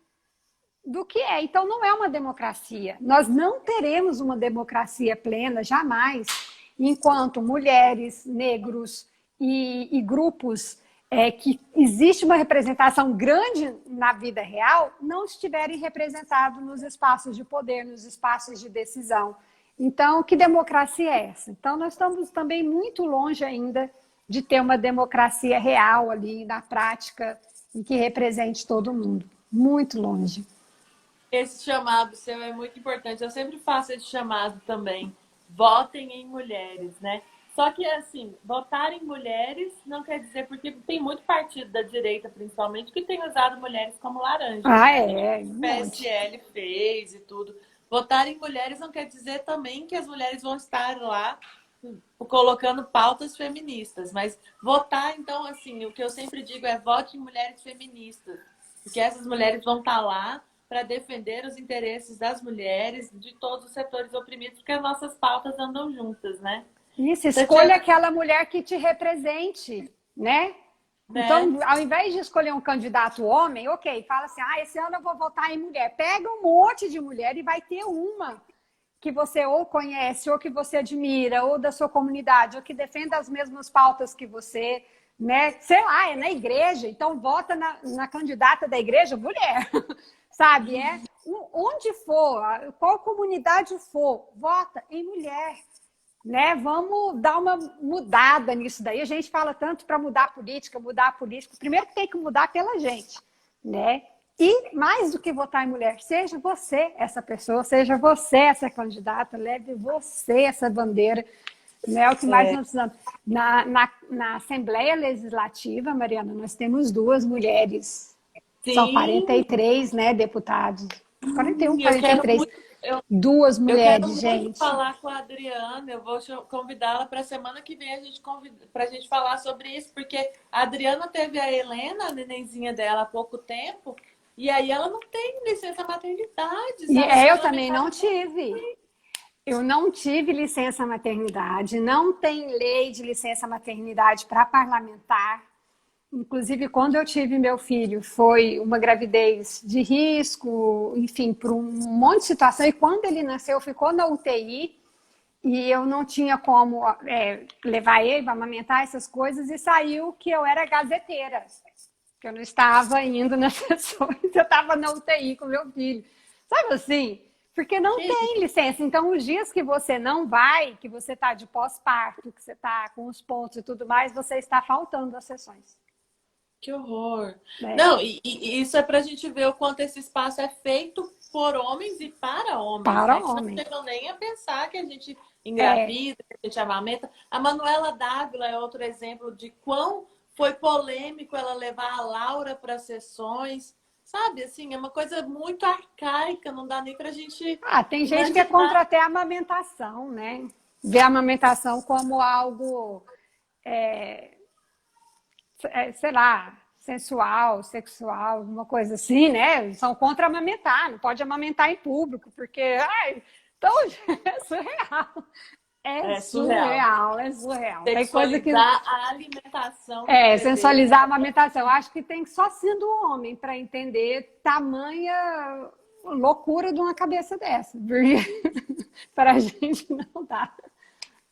do que é. Então, não é uma democracia. Nós não teremos uma democracia plena, jamais, enquanto mulheres, negros e grupos que existe uma representação grande na vida real não estiverem representados nos espaços de poder, nos espaços de decisão. Então, que democracia é essa? Então, nós estamos também muito longe ainda de ter uma democracia real ali na prática e que represente todo mundo. Muito longe. Esse chamado seu é muito importante. Eu sempre faço esse chamado também. Votem em mulheres, né? Só que, assim, votar em mulheres não quer dizer, porque tem muito partido da direita, principalmente, que tem usado mulheres como laranjas, Ah, né? Que nem é, o um monte. PSL fez e tudo. Votar em mulheres não quer dizer também que as mulheres vão estar lá colocando pautas feministas, mas votar, então, assim, o que eu sempre digo é vote em mulheres feministas, porque essas mulheres vão estar lá para defender os interesses das mulheres de todos os setores oprimidos, porque as nossas pautas andam juntas, né? Isso, escolha Tatiana, aquela mulher que te represente, né? né? Então, ao invés de escolher um candidato homem, ok, fala assim, esse ano eu vou votar em mulher. Pega um monte de mulher e vai ter uma que você ou conhece, ou que você admira, ou da sua comunidade, ou que defenda as mesmas pautas que você, né? Sei lá, é na igreja, então vota na candidata da igreja, mulher, sabe? Onde for, qual comunidade for, vota em mulher. né? Vamos dar uma mudada nisso daí. A gente fala tanto para mudar a política. Primeiro que tem que mudar pela gente, né? E mais do que votar em mulher, seja você essa pessoa, seja você essa candidata, leve você essa bandeira, né? É o que mais nós precisamos. Na Assembleia Legislativa, Mariana, nós temos 2 mulheres. São Sim, 43, né, deputados. 41, eu quero 43. muito, eu, Duas eu quero mulheres, muito gente. falar com a Adriana. Eu vou convidá-la para a semana que vem para a gente falar sobre isso, porque a Adriana teve a Helena, a nenenzinha dela, há pouco tempo, e aí ela não tem licença maternidade, E sabe? Então eu ela também não demora. tive. Eu não tive licença maternidade, não tem lei de licença maternidade para parlamentar. Inclusive, quando eu tive meu filho, foi uma gravidez de risco, enfim, por um monte de situação. E quando ele nasceu, ficou na UTI e eu não tinha como levar ele para amamentar essas coisas. E saiu que eu era gazeteira, que eu não estava indo nas sessões, eu estava na UTI com meu filho. Sabe assim? Porque não tem licença. Então, os dias que você não vai, que você está de pós-parto, que você está com os pontos e tudo mais, você está faltando às sessões. Que horror. Né? Não, e isso é para a gente ver o quanto esse espaço é feito por homens e para homens, Para né? Que não homem. chegam nem a pensar que a gente É, engravida, que a gente amamenta. A Manuela Dávila é outro exemplo de quão foi polêmico ela levar a Laura para sessões. Sabe, assim, é uma coisa muito arcaica, não dá nem para a gente tem gente que é imaginar. contra até a amamentação, né? Vê a amamentação como algo, sei lá, sensual, sexual, uma coisa assim, né? São contra amamentar, não pode amamentar em público, porque, então, é surreal. É É surreal. surreal, é surreal. Tem coisa que Sexualizar a alimentação dos bebês. sensualizar a amamentação. Acho que tem que só sendo homem para entender tamanha loucura de uma cabeça dessa. Porque para a gente não dá.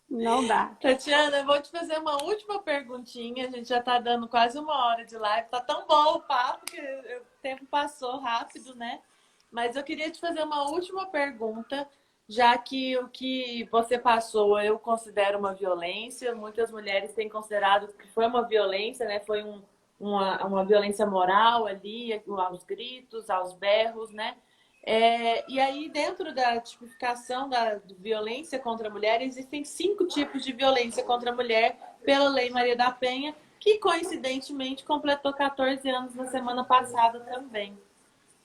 Não dá. Tatiana, eu vou te fazer uma última perguntinha. A gente já está dando quase 1 hora de live. Tá tão bom o papo que o tempo passou rápido, né? Mas eu queria te fazer uma última pergunta, já que o que você passou eu considero uma violência. Muitas mulheres têm considerado que foi uma violência, né? Foi uma violência moral ali, aos gritos, aos berros, né? E aí, dentro da tipificação da violência contra a mulher, existem 5 tipos de violência contra a mulher pela Lei Maria da Penha, que coincidentemente completou 14 anos na semana passada também,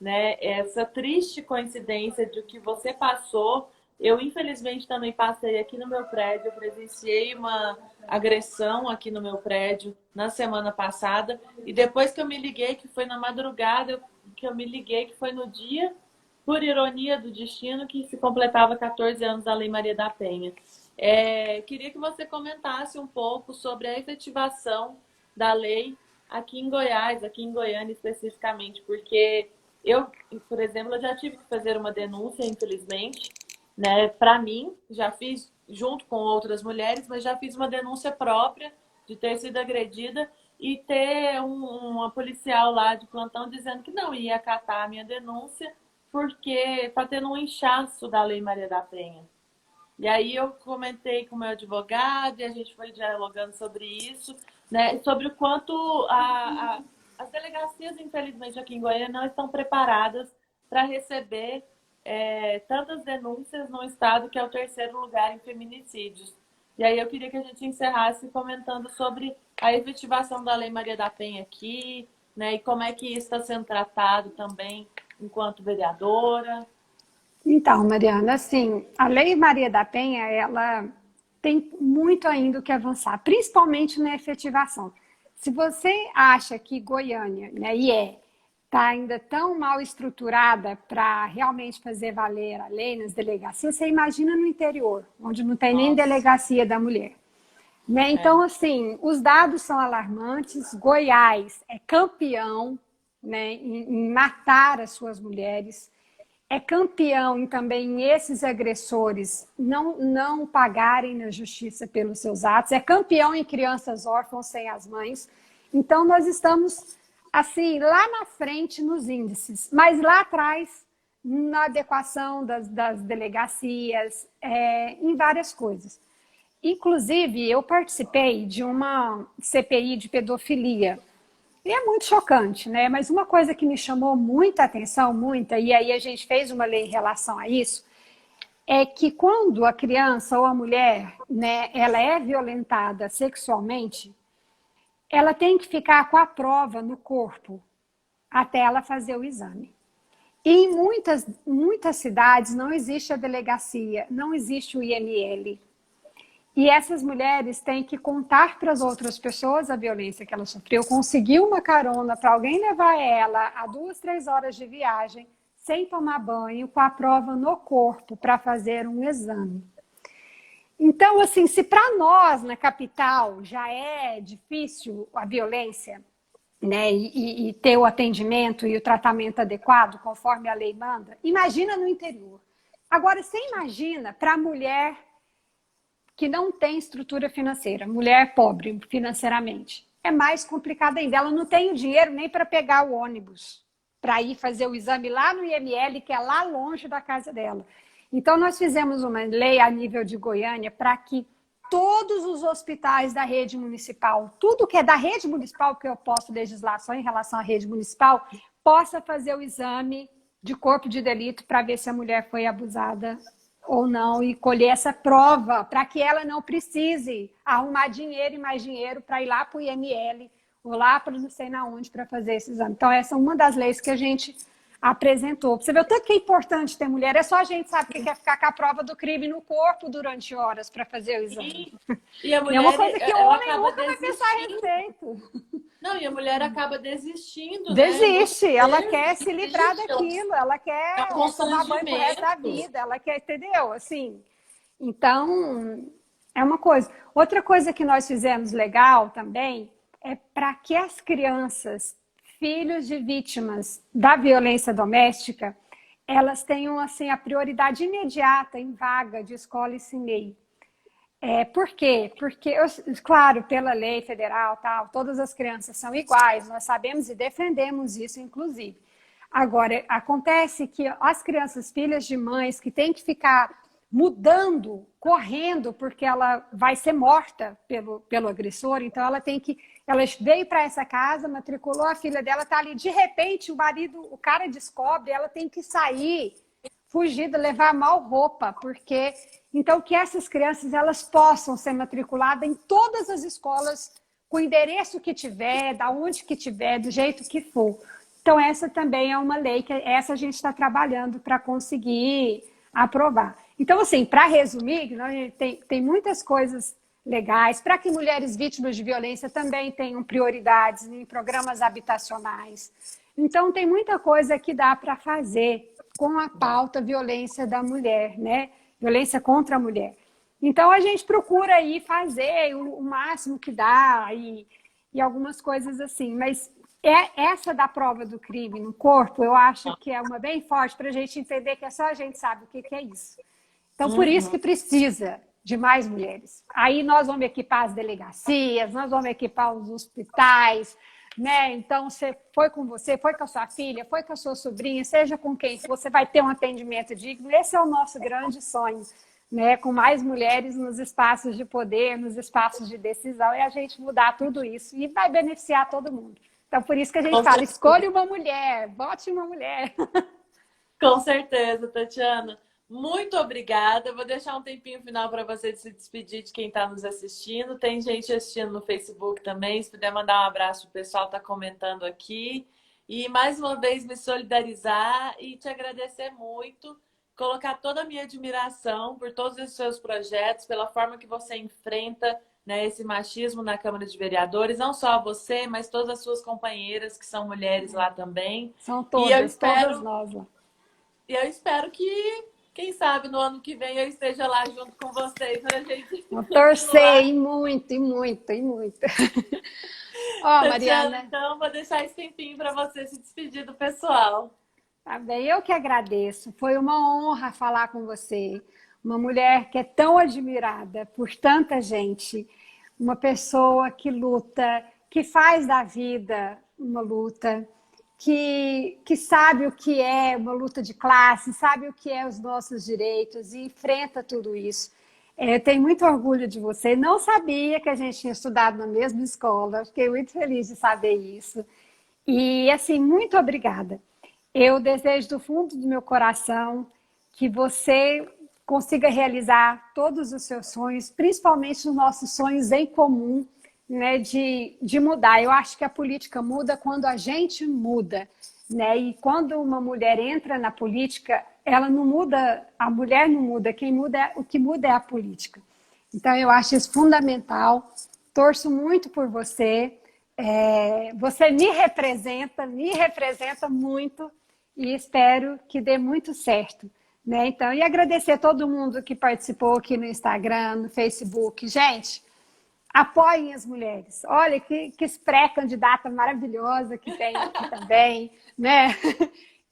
né? Essa triste coincidência de que você passou, eu infelizmente também passei aqui no meu prédio, eu presenciei uma agressão aqui no meu prédio na semana passada, e depois que eu me liguei, que foi na madrugada, que eu me liguei, que foi no dia, por ironia do destino, que se completava 14 anos da Lei Maria da Penha. Queria que você comentasse um pouco sobre a efetivação da lei aqui em Goiás, aqui em Goiânia especificamente, porque eu, por exemplo, eu já tive que fazer uma denúncia, infelizmente, né? Para mim, já fiz junto com outras mulheres, mas já fiz uma denúncia própria de ter sido agredida e ter uma policial lá de plantão dizendo que não ia acatar a minha denúncia porque está tendo um inchaço da Lei Maria da Penha. E aí eu comentei com o meu advogado e a gente foi dialogando sobre isso, né? Sobre o quanto as delegacias, infelizmente, aqui em Goiânia não estão preparadas para receber tantas denúncias no estado que é o 3º lugar em feminicídios. E aí eu queria que a gente encerrasse comentando sobre a efetivação da Lei Maria da Penha aqui, né? E como é que isso está sendo tratado também enquanto vereadora. Então, Mariana, assim, a Lei Maria da Penha, ela tem muito ainda o que avançar, principalmente na efetivação. Se você acha que Goiânia, né, está ainda tão mal estruturada para realmente fazer valer a lei nas delegacias, você imagina no interior, onde não tem nem Nossa, delegacia da mulher. Né? Então, assim, os dados são alarmantes. Goiás é campeão, né, em matar as suas mulheres, é campeão em também esses agressores não pagarem na justiça pelos seus atos, é campeão em crianças órfãs sem as mães. Então, nós estamos, assim, lá na frente nos índices, mas lá atrás, na adequação das delegacias, em várias coisas. Inclusive, eu participei de uma CPI de pedofilia. E é muito chocante, né? Mas uma coisa que me chamou muita atenção, muita, e aí a gente fez uma lei em relação a isso, é que quando a criança ou a mulher, né, ela é violentada sexualmente, ela tem que ficar com a prova no corpo até ela fazer o exame. E em muitas cidades não existe a delegacia, não existe o IML. E essas mulheres têm que contar para as outras pessoas a violência que ela sofreu, conseguir uma carona para alguém levar ela a 2, 3 horas de viagem, sem tomar banho, com a prova no corpo para fazer um exame. Então, assim, se para nós na capital já é difícil a violência, né, e ter o atendimento e o tratamento adequado conforme a lei manda, imagina no interior. Agora, você imagina para a mulher que não tem estrutura financeira, mulher pobre financeiramente. É mais complicado ainda. Ela não tem o dinheiro nem para pegar o ônibus, para ir fazer o exame lá no IML, que é lá longe da casa dela. Então, nós fizemos uma lei a nível de Goiânia para que todos os hospitais da rede municipal, tudo que é da rede municipal, porque eu posso legislação em relação à rede municipal, possa fazer o exame de corpo de delito para ver se a mulher foi abusada ou não e colher essa prova para que ela não precise arrumar dinheiro e mais dinheiro para ir lá para o IML ou lá para não sei na onde para fazer esse exame. Então, essa é uma das leis que a gente apresentou. Você vê o tanto que é importante ter mulher, é só a gente sabe que quer ficar com a prova do crime no corpo durante horas para fazer o exame. E a E é uma mulher, coisa que o ela homem acaba nunca vai pensar a desistindo. respeito. Não, e a mulher acaba desistindo, né? Desiste, ela Você quer se livrar desiste, daquilo, ela é um quer tomar banho pro resto da constrangimento. vida, ela quer, entendeu? Assim, então, é uma coisa. Outra coisa que nós fizemos legal também é para que as crianças, filhos de vítimas da violência doméstica, elas tenham assim a prioridade imediata em vaga de escola e CMEI. Por quê? Porque, claro, pela lei federal, tal, todas as crianças são iguais, nós sabemos e defendemos isso, inclusive. Agora, acontece que as crianças, filhas de mães, que têm que ficar mudando, correndo, porque ela vai ser morta pelo agressor, então ela veio para essa casa, matriculou a filha dela, está ali, de repente o cara descobre, ela tem que sair, fugir, levar mal roupa, porque então que essas crianças elas possam ser matriculadas em todas as escolas com o endereço que tiver, da onde que tiver, do jeito que for. Então essa também é uma lei que essa a gente está trabalhando para conseguir aprovar. Então assim, para resumir, tem muitas coisas legais para que mulheres vítimas de violência também tenham prioridades em programas habitacionais. Então tem muita coisa que dá para fazer com a pauta violência da mulher, né? Violência contra a mulher. Então a gente procura aí fazer o máximo que dá e algumas coisas assim, mas essa da prova do crime no corpo, eu acho que é uma bem forte para a gente entender que é só a gente sabe o que é isso. Então, por isso que precisa de mais mulheres. Aí nós vamos equipar as delegacias, nós vamos equipar os hospitais, né? Então, você foi com você, foi com a sua filha, foi com a sua sobrinha, seja com quem, você vai ter um atendimento digno. Esse é o nosso grande sonho, né? Com mais mulheres nos espaços de poder, nos espaços de decisão, e a gente mudar tudo isso e vai beneficiar todo mundo. Então, por isso que a gente fala, escolha uma mulher, vote uma mulher. Com certeza, Tatiana. Muito obrigada. Eu vou deixar um tempinho final para você se despedir de quem está nos assistindo. Tem gente assistindo no Facebook também. Se puder mandar um abraço para o pessoal que está comentando aqui. E mais uma vez me solidarizar e te agradecer muito. Colocar toda a minha admiração por todos os seus projetos, pela forma que você enfrenta, né, esse machismo na Câmara de Vereadores. Não só você, mas todas as suas companheiras que são mulheres lá também. São E eu todas, espero, todas nós lá. e eu espero que, quem sabe, no ano que vem eu esteja lá junto com vocês para a gente Vou torcer, continuar. e muito, e muito, e muito. Ó, Tatiana, Mariana, então vou deixar esse tempinho para você se despedir do pessoal. tá bem, eu que agradeço. Foi uma honra falar com você. Uma mulher que é tão admirada por tanta gente, uma pessoa que luta, que faz da vida uma luta, que sabe o que é uma luta de classe, sabe o que é os nossos direitos e enfrenta tudo isso. Eu tenho muito orgulho de você. Não sabia que a gente tinha estudado na mesma escola. Fiquei muito feliz de saber isso. E, assim, muito obrigada. Eu desejo do fundo do meu coração que você consiga realizar todos os seus sonhos, principalmente os nossos sonhos em comum, né, de mudar. Eu acho que a política muda quando a gente muda, né? E quando uma mulher entra na política, ela não muda, a mulher não muda, quem muda, o que muda é a política. Então, eu acho isso fundamental. Torço muito por você. Você me representa muito e espero que dê muito certo. Né? Então, e agradecer a todo mundo que participou aqui no Instagram, no Facebook. Gente, apoiem as mulheres. Olha que pré-candidata maravilhosa que tem aqui também, né?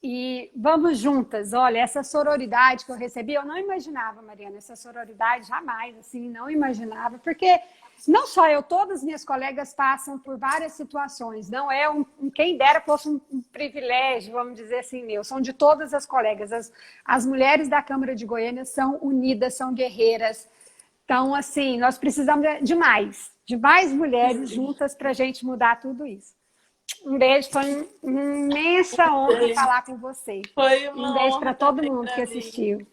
E vamos juntas. Olha, essa sororidade que eu recebi, eu não imaginava, Mariana, essa sororidade jamais, assim, não imaginava, porque não só eu, todas as minhas colegas passam por várias situações. Não é quem dera fosse um privilégio, vamos dizer assim, meu. São de todas as colegas. As mulheres da Câmara de Goiânia são unidas, são guerreiras. Então, assim, nós precisamos de mais mulheres juntas para a gente mudar tudo isso. Um beijo, foi uma imensa honra falar com você. Foi E um uma beijo honra para todo também mundo que para mim. assistiu.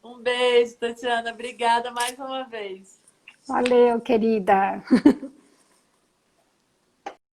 Um beijo, Tatiana. Obrigada mais uma vez. Valeu, querida.